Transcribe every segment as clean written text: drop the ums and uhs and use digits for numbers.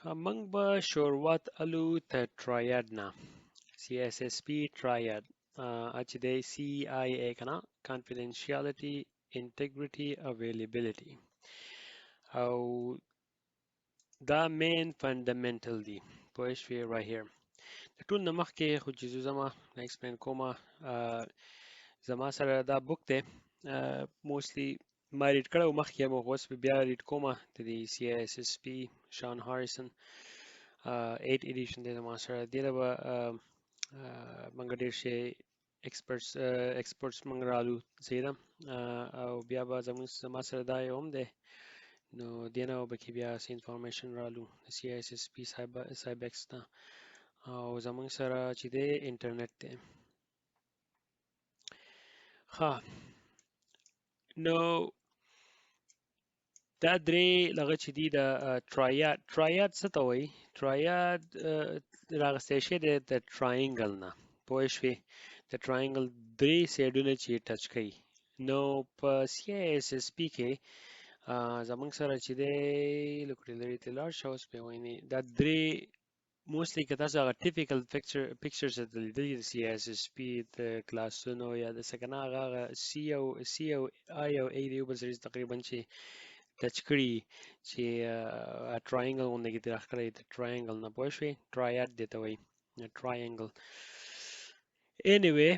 موږ به شروعات الو ته Triad نه CSSP Triad چې د CIA کنه Confidentiality Integrity Availability او دا مین فندامنټل دی پوه شوې right here د ټول نه مخکې خو چې زه زما ایکسپلین کومه زما سره دا بوک دی موستلی ما ریډ کړی و مخکې مو خو اوس بیا ریډ کومه د دې CISSP شان هاریسن 8 ایډیشن دی زما سره دې ته به موږ ډېر شی ایکسپرټس موږ رالو زیاده او بیا به زما سره دا یو هم دی نو دې نه به کې بیا څه انفارمیشن رالو د CISSP سایبکس نه او زموږ سره چې دی انټرنیټ دی ها نو دا درې لغه چې دي د ټرایاد څه ته وایي ټرایاد راغستی شوی دی د ټراینګل نه پوه شوې د ټراینګل درې سایډونه چې ټچ کوي نو په CISSP کې زموږ سره چې دی لکه لري ته لاړ شه اوس پې ویني دا درې موستلی که تاسو هغه ټیپیکل پکچرز ته لیدلي د CISSP د کلاسونو یا د څه که نه هغه C او I او A د یو بل سره تقریبا چې ټچ کړي چې ټراینګل غوندې کې راښکلی د ټراینګل نه پوه شوې ټرایاد دې ته وایي ټراینګل anyway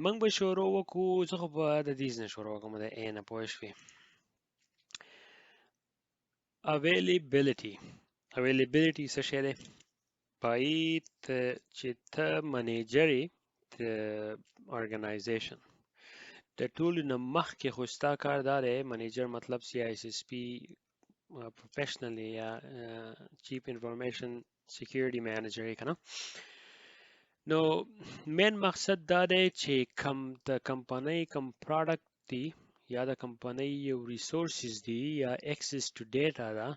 موږ به شروع وکړو زه خو به د دې نه شروع وکړم د A نه پوه شوې availability څه شی دی پایي چې ته منیجر یې د ارګنایزیشن د ټولو نه مخکې خو ستا کار دا دی منیجر مطلب CISSP پروفیشنلی یا چیف انفارمیشن سیکیورټي مینیجر یې که نه نو مین مقصد دا دی چې د کمپنۍ کوم پراډکټ دی یا د کمپنۍ یو ریسورسز دی یا اکسس ټو ډیټا ده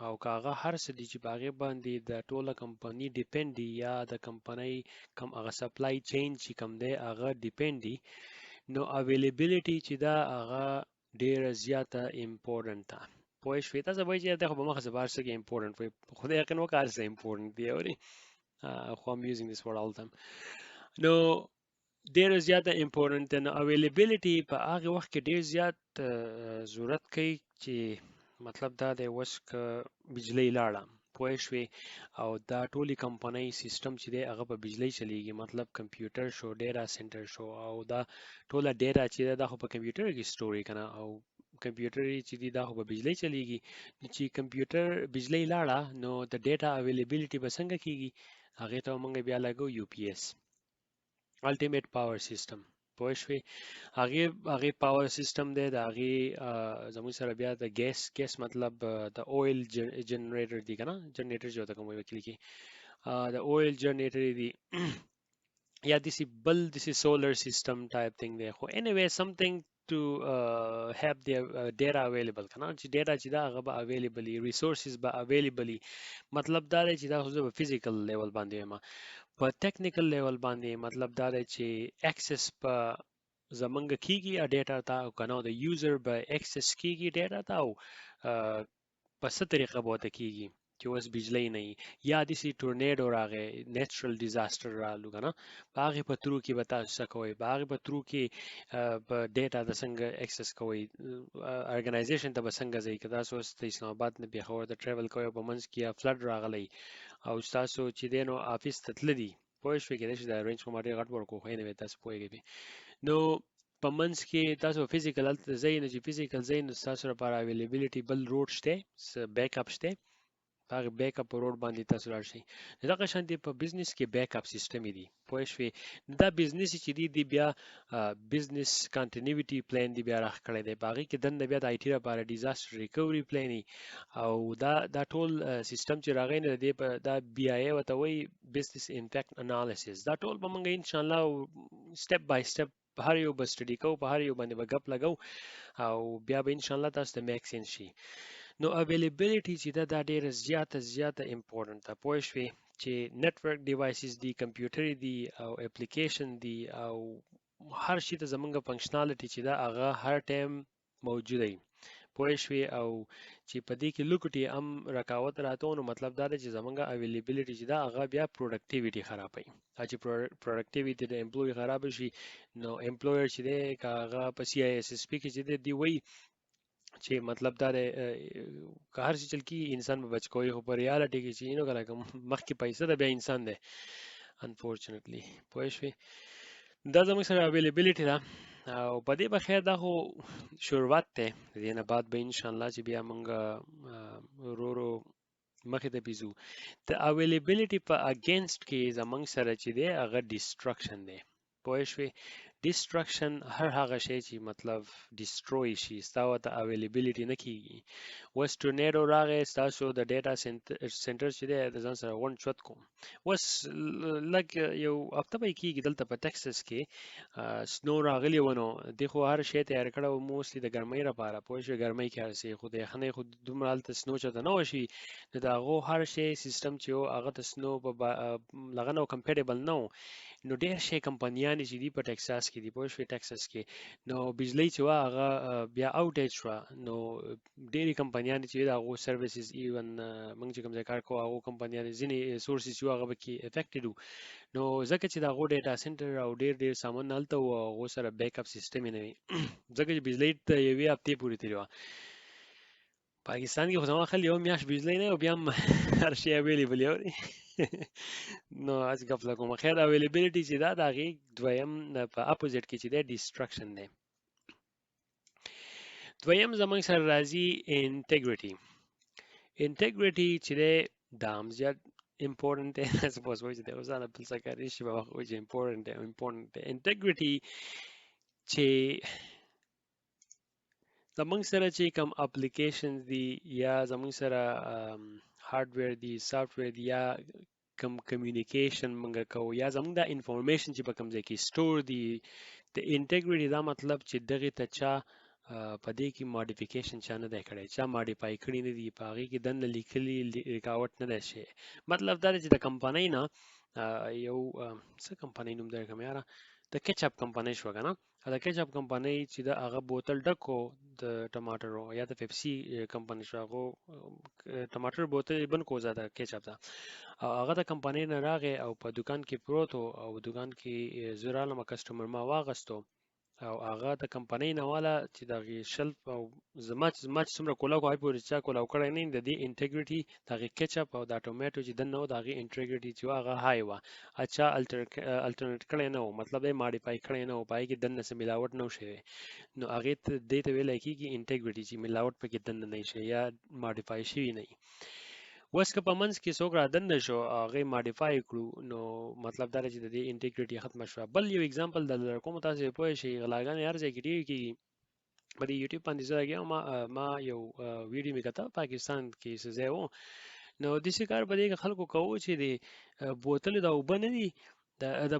او که هغه هر څه دي چې په هغې باندې د ټوله کمپنۍ ډیپینډ دي یا د کمپنۍ کوم هغه سپلای چین چې کوم دی هغه ډیپینډ دي نو اویلیبیلیټي چې دا هغه ډیره زیاته امپورټنټ ده پوه شوې تاسو وایي چې دا خو به مخکې بهر څه کې امپورټنټ وي خدای یقین وکړه هر څه امپورټنټ دی اورې خو I'm using this word all the time نو ډیره زیاته امپورټنټ ده نو اویلیبیلیټي په هغه وخت کې ډیر زیات ضرورت کوي چې مطلب دا دی اوس که بجلی لاړه پوه شوې او دا ټولې کمپنۍ سیسټم چې دی هغه په بجلی چلیږي مطلب کمپیوټر شو ډیټا سنټر شو او دا ټوله ډیټا چې دا خو په کمپیوټر کې سټوري کنه او کمپیوټر چې دی دا خو په بجلی چلیږي چې کمپیوټر بجلی لاړه نو د ډیټا اویلیبیلیټي به څنګه کیږي هغې ته موږ بیا لګو UPS الټیمیټ پاور سیسټم پوه شوې هغې پاور سیسټم دی د هغې زموږ سره بیا د ګیس مطلب د اویل جنریټر دی که نه جنریټر چې ورته کوم وکیل کې د اویل جنریټر دی یا داسې سولر سیسټم ټایپ تھنګ دی خو anyway something to have the data available کنه چې data چې دا هغه به available resources به available مطلب دا دی چې دا خو په physical level باندې وایم په ټیکنیکل لیول باندې مطلب دا دی چې اکسس په زمونږ کیږي ډیټا ته او کنه د یوزر به اکسس کیږي ډیټا ته او په څه طریقه به ورته کیږي چې اوس بجلی نه یا داسې ټورنیډو راغی نیچرل ډیزاسټر رالو که نه په هغې په ترو کې به تاسو څه کوئ په هغې په ترو کې په ډیټا د څنګه اکسس کوئ ارګنایزیشن ته به څنګه ځئ که تاسو اوس د اسلام آباد نه پېښور ته ټریول کوئ په منځ کې یا فلډ راغلی او ستاسو چې دی نو آفیس ته تللي پوه شوې کېدای شي دا رینج په ما ډېر غټ ورکړو خو anyway تاسو پوهېږئ نو په منځ کې تاسو فزیکل هلته ځئ نو چې فزیکل ځئ نو ستاسو لپاره اویلیبیلیټي بل روډ شته بیک اپ شته په هغې بیک اپ روډ باندې تاسو لاړ شئ دغه شانتې په بزنس کې بیک اپ سیسټم دي پوه شوې دا بزنس چې دی بیا بزنس کنټینیوټي پلان دی بیا راښکلی دی په هغې کې دنده بیا د آی ټي لپاره ډیزاسټر ریکوري پلان او دا ټول سیسټم چې راغی نو د دې په دا BIA ورته وایي بزنس امپیکټ انالیسس دا ټول به موږ انشاءالله سټپ بای سټپ په هر یو به سټډي کوو په هر یو باندې به ګپ لګو او بیا به انشاءالله تاسو ته میک سینس شي نو اویلیبیلیټي چې دا ډیره زیاته امپورټنټ ده پوه شوې چې نتورک ډیوایسز دي کمپیوټر دي او اپلیکیشن دي او هر شي ته زمونږ فنکشنالټي چې دا هغه هر ټایم موجوده وي پوه شوې او چې په دې کې لوکټي هم رکاوټ راته نو مطلب دا دی چې زمونږ اویلیبিলিټي چې دا هغه بیا پروډکټیویټي خرابوي چې پروډکټیویټي د امپلوي خراب شي نو امپلویر چې دی هغه په سی آی اس اس پی کې چې دی وایي چې مطلب دا دی که هر څه چل کی انسان به بچ کوي خو په ریالټي کې چې نو کله مخکې پیسې ده بیا انسان دی unfortunately پوه شوې دا زموږ سره اویلیبিলিټي ده او په دې به خیر دا خو شروعات دی د دې نه بعد به ان شاء الله چې بیا موږ ورو مخې ته پیزو د اویلیبিলিټي په اگینست کې زموږ سره چې دی هغه ډیسټرکشن دی پوه شوې ډیسټرکشن هر هغه شی چې مطلب ډیسټروي شي ستاسو ته اویلیبিলিټي نه کیږي وس ټورنیډو راغی ستاسو د ډیټا سنټر چې دی د ځان سره غونډ چوت کوم وس لګ یو هفته به کېږي دلته په ټکساس کې سنو راغلی ونه د خو هر شی تیار کړو موستلی د ګرمۍ لپاره پوه شو ګرمۍ کې هرڅه خو د یخنۍ خو دومره هلته سنو چته نه وشي نو د هغو هر شی سیستم چې هغه د سنو په لغه نو کمپیټیبل نه نو ډېر شي کمپنیانې چې دي په ټکساس کې دي پوه شوې ټکساس کې نو بجلی چې وا هغه بیا اوټیج شوه نو ډېرې کمپنیانې چې د هغو سروسز ایون موږ چې کوم ځای کار کوو هغو کمپنیانې ځینې سورسز چې هغه به کې افیکټډ وو نو ځکه چې د هغو ډیټا سنټر او ډېر سامان هلته وو هغو سره بیک اپ سیستم یې نه وي ځکه چې بجلی ته یوې هفتې پورې تېرې وه پاکستان کې خو زما خل یو میاشت بجلی نه او بیا هم هر شی اویلیبل یو دی نو از غفله کوم خیر اویلیبিলিټي چې دا د هغې دویم په اپوزیټ کې چې دی ډیسټرکشن دی دویم زموږ سره راځي انټیګریټي چې دی دا هم زیات important دی سپوز وایي چې د اوسانه بل څه کاری شي به وایي چې important دی انټیګریټي چې زموږ سره چې کوم اپلیکیشنز دي یا زموږ سره هارډویر دي سافټویر دي یا کوم کمیونیکیشن موږ کوو یا زموږ د انفارمیشن چې په کوم ځای کې سٹور دي د انټیګریټي دا مطلب چې دغه ته چا په دې کې ماډیفیکیشن چا نه دی کړی چا ماډیفای کړی نه دي په هغې کې دننه لیکلي رکاوټ نه دی شوی مطلب دا دی چې د کمپنۍ نه یو څه کمپنۍ نوم درکړم یاره د کیچاپ کمپنۍ شوه که نه د کیچاپ کمپنۍ چې د هغه بوتل ډکو د ټماټرو یا د پیپسي کمپنۍ شو هغو ټماټر بوتل یې بند کو زه د کیچاپ ته او هغه د کمپنۍ نه راغی او په دکان کې پروت و او دکان کې زه رالم کسټمر ما واغستو او هغه د کمپنۍ نه والا چې د هغې شلف او زما چې څومره کولاو هغې پورې چا کولاو کړی نه د دې انټیګریټي د هغې کیچاپ او دا ټومیټو چې دننه و د هغې انټیګریټي چې هغه های وه چا الټرنیټ کړی نه و مطلب یې ماډیفای کړی نه و په هغې کې دننه څه ملاوټ نه و شوی نو هغې ته دې ته ویلی کېږي انټیګریټي چې ملاوټ پکې دننه نه شي یا ماډیفای شوي نه وي اوس که په منځ کې څوک را دننه شو هغې ماډیفای کړو نو مطلب دا دی چې د دې انټیګریټي ختمه شوه بل یو اګزامپل در کوم تاسو پوه شئ غلاګانې هر ځای کې ډېرې کېږي په دې یوټیوب باندې زه لګیا ما یو ویډیو مې کته پاکستان کې څه ځای و نو داسې کار په دې کې خلکو کوو چې د بوتلې د اوبه نه دي د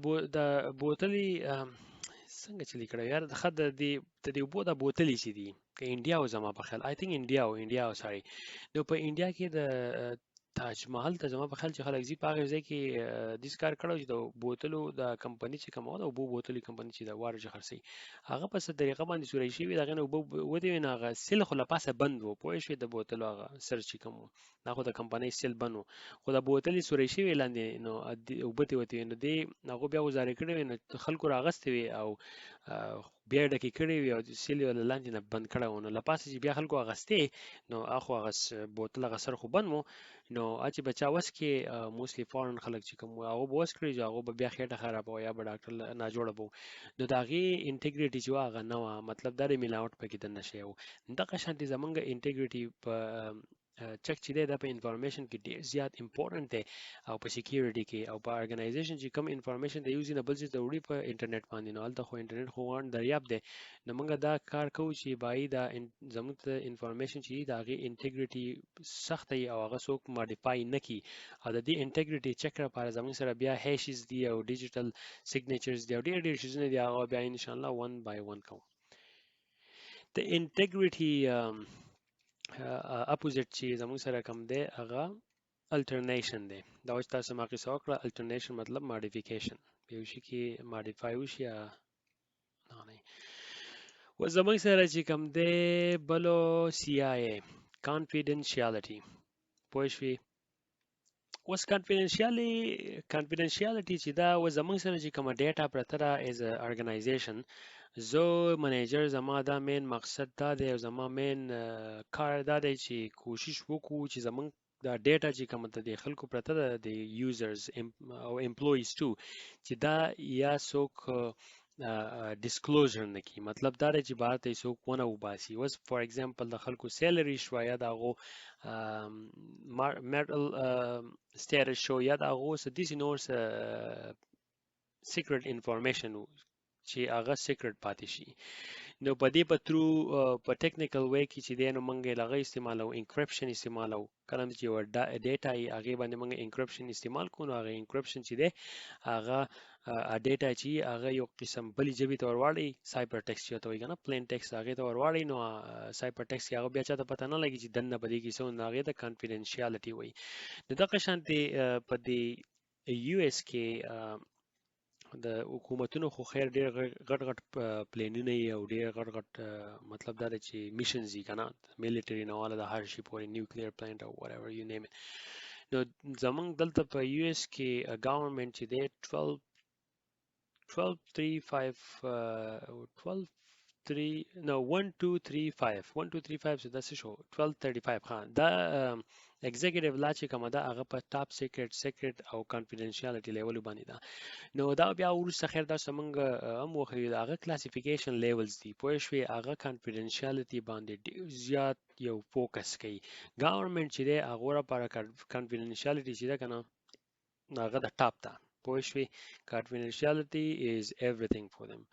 بوتلې څنګه چلی کړی یار د دې اوبو د بوتلې چې دي که انډیا و زما په خیال آی تھنک انډیا و ساري نو په انډیا کې د تاج محل ته زما په خیال چې خلک ځي په هغې ځای کې داسې کار کړی چې د بوتلو د کمپنۍ چې کومه وه د اوبو بوتلې کمپنۍ چې د واره چې خرڅوي هغه په څه طریقه باندې سوری شوي د هغې نه اوبه ودې وې نو هغه سیل خو له پاسه بند و پوه شوې د بوتلو هغه سر چې کوم و دا خو د کمپنۍ سیل بند و خو د بوتلې سوری شوې لاندې نو اوبه ترې وتې وې نو دې هغو بیا ګزارې کړې وې نو خلکو راغستې وې او بیا یې ډکې کړې وې او سیل یې له لاندې نه بند کړی و نو له پاسه چې بیا خلکو اخیستې نو اخو هغه بوتل هغه سر خو بند و نو چې بچا وس کې موستلی فارن خلک چې کوم هغه به وس کړي چې هغه به بیا خېټه خرابوه یا به ډاکټر ناجوړه به نو د هغې انټیګریټي چې وه هغه نه وه مطلب دا د ملاوټ پکې دننه شوی و دغه شانتې زمونږ انټیګریټي په چک چې دی دا په انفارمیشن کې ډېر زیات امپورټنټ دی او په سکیورټي کې او په ارګنایزیشن چې کوم انفارمیشن د یو ځای نه بل ځای ته وړي په انټرنیټ باندې نو هلته خو انټرنیټ خو غاړه دریاب دی نو موږ دا کار کوو چې باید دا زموږ ته انفارمیشن چې د هغې انټیګریټي سخته وي او هغه څوک ماډیفای نه کړي او د دې انټیګریټي چک لپاره زموږ سره بیا هیشز دي او ډیجیټل سیګنیچرز دي او ډېر شیزونه دي هغه بیا انشاءالله ون بای ون کوو د انټیګریټي اپوزیټ چې زموږ سره کوم دی هغه الټرنیشن دی دا چې تاسو ما قصه وکړه الټرنیشن مطلب ماډیفیکیشن یو شي کې ماډیفای وشي یا نه و زموږ سره چې کوم دی بلو CIA confidentiality پوه شوې اوس confidentiality چې دا و زموږ سره چې کومه ډیټا پرته ده as a organization زه منیجر زما دا مین مقصد دا دی او زما مین کار دا دی چې کوشش وکړو چې زموږ دا ډیټا چې کومه د خلکو پرته ده د یوزرز او امپلویز ټو چې دا یا څوک ډیسکلوزر نه کی مطلب دا دی چې بهر ته څوک ونه وباسي اوس فار ایگزامپل د خلکو سیلري شو یا د هغو marital status شو یا د هغو څه داسې نور څه سیکرټ انفارمیشن چې هغه سیکرټ پاتې شي نو په دې په ترو په ټیکنیکل وی کې چې دی نو موږ هغه استعمالو انکریپشن استعمالو کله چې یو ډیټا یې هغه باندې موږ انکریپشن استعمال کوو هغه انکریپشن چې دی هغه ډیټا چې هغه یو قسم بلې ژبې ته ورواړي سایبر ټیکسټ چې ته وایي کنه پلین ټیکسټ هغه ته ورواړي نو سایبر ټیکسټ هغه بیا چاته پته نه لګي چې دنه په دې کې څه هغه ته کانفیډنشیالټي وایي نو دغه شانتي په دې یو اس کې د حکومتونو خو خیر ډیر غټ غټ پلانونه او ډیر غټ غټ مطلب دا دی چې میشنز یې کنه میلیټری نه والا د هر شي پورې نیوکلیر پلانټ او وات ایور یو نیم اټ نو زمونږ دلته په یو اس کې ګورنمنت چې دی 1235 so that's show 1235 ها دا executive لا چې کومه ده هغه په ټاپ سیکرټ او confidentiality لیول باندې ده نو دا بیا وروسته خیر دا څنګه هم وخی دا هغه کلاسیفیکیشن لیولز دي پوه شوې هغه confidentiality باندې ډیر زیات یو فوکس کوي ګورنمنت چې دی هغه لپاره confidentiality چې ده کنه هغه د ټاپ ته پوه شوې confidentiality is everything for them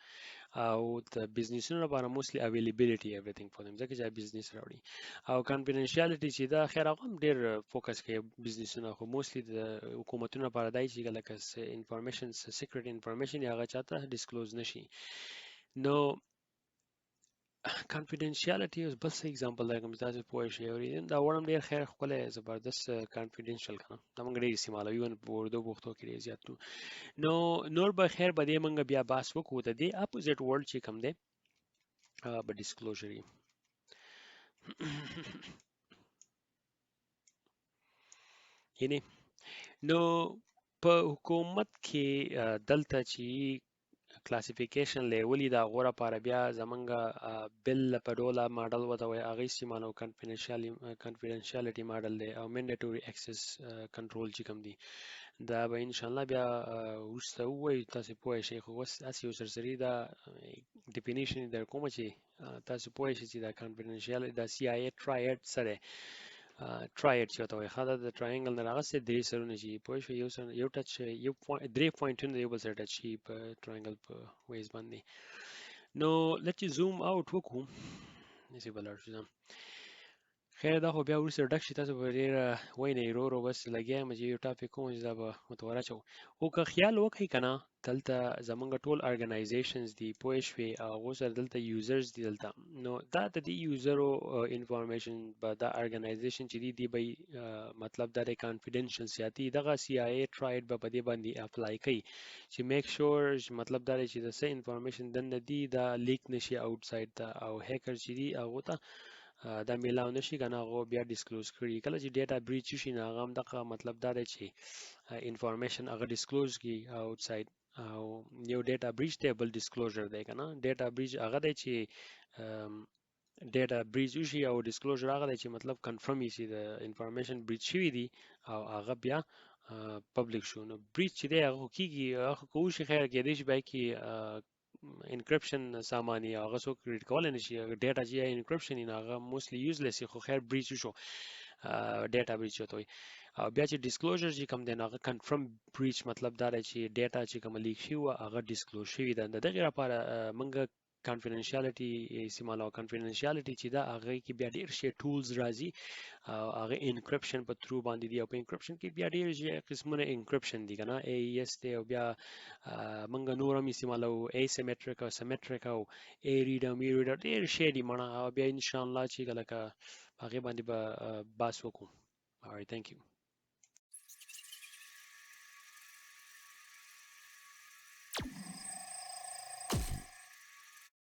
او د بزنسونو لپاره موستلی اویلیبیلیټي everything for them ځکه چې بزنس راوړي او confidentiality چې دا خیر هغه ډیر فوکس کوي بزنسونه خو موستلی د حکومتونو لپاره دای چې لکه انفارمیشن سیکرټ انفارمیشن هغه چاته ډیسکلوز نشي نو confidentiality اوس بل څه اگزامپل درکوم تاسو پوه شئ او دا وړم ډیر خیر خپل زبردست confidential کنه دا موږ ډیر استعمالوي ون په اردو پښتو کې ډیر زیات نو نور به خیر به دې موږ بیا باس وکړو د دې اپوزیټ ورډ چې کوم دی به ډیسکلوزر یعنی نو په حکومت کې دلته چې کلاسیفیکیشن لیولی دا غوړه لپاره بیا زمونږ بل په ډوله ماډل وته وي هغه استعمالو confidentiality ماډل دی او mandatory access control چې کوم دی دا به ان شاء الله بیا وروسته ووایو تاسو پوه شئ خو اوس هسې یو سرسري دا ډیفینیشن در کومه چې تاسو پوه شئ چې دا confidentiality دا CIA Triad سره Triad چې ته وایي خاله د ټراینګل نه راغسته درې سرونه چې پوه شو یو ټچ یو درې پوینټونه یو بل سره ټچ شي په ټراینګل په ویز باندې نو لټ زوم اوټ وکړو نسی بلار شو خیر دا خو بیا وروسته ډک شي تاسو به ډېر وای نه ورو بس لګیا مې یو ټاپک کوم چې دا به متوره چو او که خیال وکړئ کنه دلته زمونږ ټول ارګنایزیشنز دی پوه شوي هغو سره دلته یوزرز دی دلته نو دا د دې یوزرو انفارمیشن به دا ارګنایزیشن چې دی به مطلب دا د کانفیډنشل سیاتي دغه CIA Triad به په دې باندې اپلای کوي چې میک شور مطلب دا چې د څه انفارمیشن دنه دی دا لیک نشي اوټساید ته او هیکر چې دی هغه ته دا میلاو نشي کنه هغه بیا ډیسکلوز کړي کله چې ډیټا بریچ شي نه هغه دغه مطلب دا دی چې انفارمیشن هغه ډیسکلوز کی اوټساید او یو ډیټا بریچ دی بل ډیسکلوزر دی کنه ډیټا بریچ هغه دی چې ډیټا بریچ وشي او ډیسکلوزر هغه دی چې مطلب کنفرم شي د انفارمیشن بریچ شوی دی او هغه بیا پبلک شو نو بریچ چې دی هغه کیږي هغه کوشش خیر کې دی چې بای کې انکریپشن سامانی هغه څوک ریډ کول نه شي ډیټا چې انکریپشن نه هغه موستلی یوزلیس خو خیر بریچ شو ډیټا بریچ وته وي او بیا چې ډیسکلوزر چې کوم دی هغه کنفرم بریچ مطلب دا دی چې ډیټا چې کوم لیک شي او هغه ډیسکلوز شوی دی دغه لپاره موږ confidentiality استعمالو confidentiality چې دا هغه کې بیا ډیر شي ټولز راځي او هغه انکریپشن په ترو باندې دی او په انکریپشن کې بیا ډیر قسمونه انکریپشن دي کنه AES دی او بیا موږ نور هم استعمالو asymmetric او symmetric او a read او me read ډیر شي دي مړه بیا ان شاء الله چې لکه هغه باندې به باس وکړو. All right, thank you.